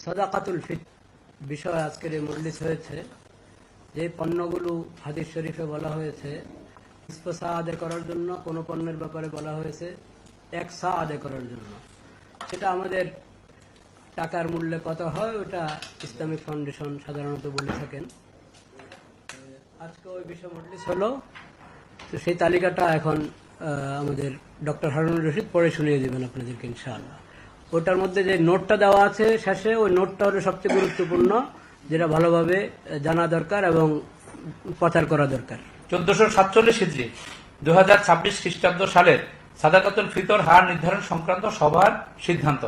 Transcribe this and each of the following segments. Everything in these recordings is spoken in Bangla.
সাদাকাতুল ফিতর বিষয় আজকের এই মজলিস হয়েছে। যে পণ্যগুলো হাদিস শরীফে বলা হয়েছে নিসফ সা আদায় করার জন্য, কোনো পণ্যের ব্যাপারে বলা হয়েছে এক সা আদায় করার জন্য, সেটা আমাদের টাকার মূল্যে কত হয় ওটা ইসলামিক ফাউন্ডেশন সাধারণত বলে থাকেন। আজকে ওই বিষয় মজলিস হলো, তো সেই তালিকাটা এখন আমাদের ডক্টর হারুনুর রশিদ পড়ে শুনিয়ে দেবেন আপনাদেরকে ইনশাআল্লাহ। ওটার মধ্যে যে নোটটা দেওয়া আছে শেষে, ওই নোটটা হলো সবচেয়ে গুরুত্বপূর্ণ, যেটা ভালোভাবে জানা দরকার এবং প্রচার করা দরকার। 1447 হিজরি 2026 খ্রিস্টাব্দ সালের সাদাকাতুল ফিতর হার নির্ধারণ সংক্রান্ত সভার সিদ্ধান্ত।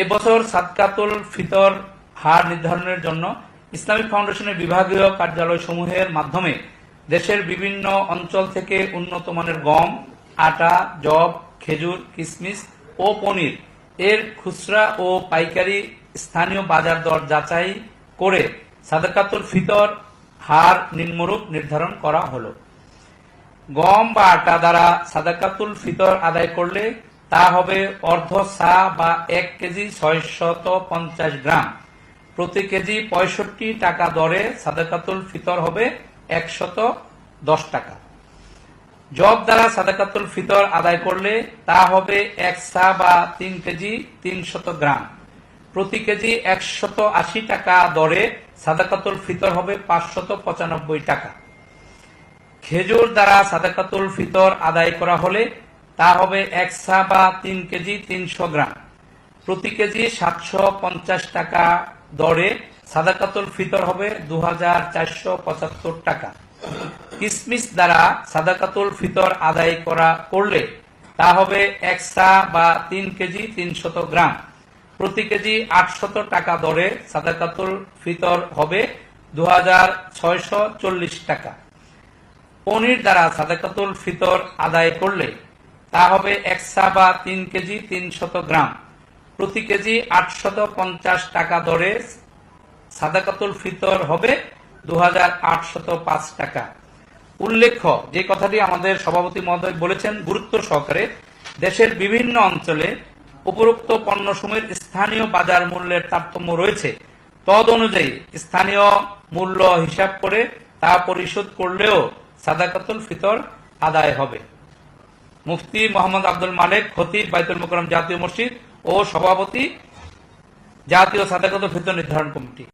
এবছর সাদকাতুল ফিতর হার নির্ধারণের জন্য ইসলামিক ফাউন্ডেশনের বিভাগীয় কার্যালয় সমূহের মাধ্যমে দেশের বিভিন্ন অঞ্চল থেকে উন্নত মানের গম, আটা, যব, খেজুর, কিশমিশ ও পনির এর খুচরা ও পাইকারি স্থানীয় বাজার দর যাচাই করে সাদাকাতুল ফিতর হার নিম্নরূপ নির্ধারণ করা হলো। গম বা আটা দ্বারা সাদাকাতুল ফিতর আদায় করলে তা হবে অর্ধ সা বা 1 কেজি 650 গ্রাম। প্রতি কেজি 65 টাকা দরে সাদাকাতুল ফিতর হবে 110 টাকা। জব দ্বারা সাদাকাতুল ফিতর আদায় করলে তা হবে 1 সা বা 3 কেজি 300 গ্রাম। প্রতি কেজি 180 টাকা দরে সাদাকাতুল ফিতর হবে 595 টাকা। খেজুর দ্বারা সাদাকাতুল ফিতর আদায় করা হলে তা হবে 1 সা বা 3 কেজি 300 গ্রাম। প্রতি কেজি 750 টাকা দরে সাদাকাতুল ফিতর হবে 2475 টাকা। কিশমিশ দ্বারা সাদাকাতুল ফিতর আদায় করলে তা হবে 1 সা বা 3 কেজি 300 গ্রাম। প্রতি কেজি 800 টাকা দরে সাদাকাতুল ফিতর হবে 2640 টাকা। পনির দ্বারা সাদাকাতুল ফিতর আদায় করলে তা হবে 1 সা বা 3 কেজি 300 গ্রাম। প্রতি কেজি 850 টাকা দরে সাদাকাতুল ফিতর হবে 2805 টাকা। উল্লেখ্য, যে কথাটি আমাদের সভাপতি মহোদয় বলেছেন গুরুত্ব সহকারে, দেশের বিভিন্ন অঞ্চলে উপরোক্ত পণ্যসমূহের স্থানীয় বাজার মূল্যের তারতম্য রয়েছে। তদ অনুযায়ী স্থানীয় মূল্য হিসাব করে তা পরিশোধ করলেও সাদাকাতুল ফিতর আদায় হবে। মুফতি মোহাম্মদ আব্দুল মালেক, খতিব, বাইতুল মোকাররম জাতীয় মসজিদ ও সভাপতি, জাতীয় সাদাকাতুল ফিতর নির্ধারণ কমিটি।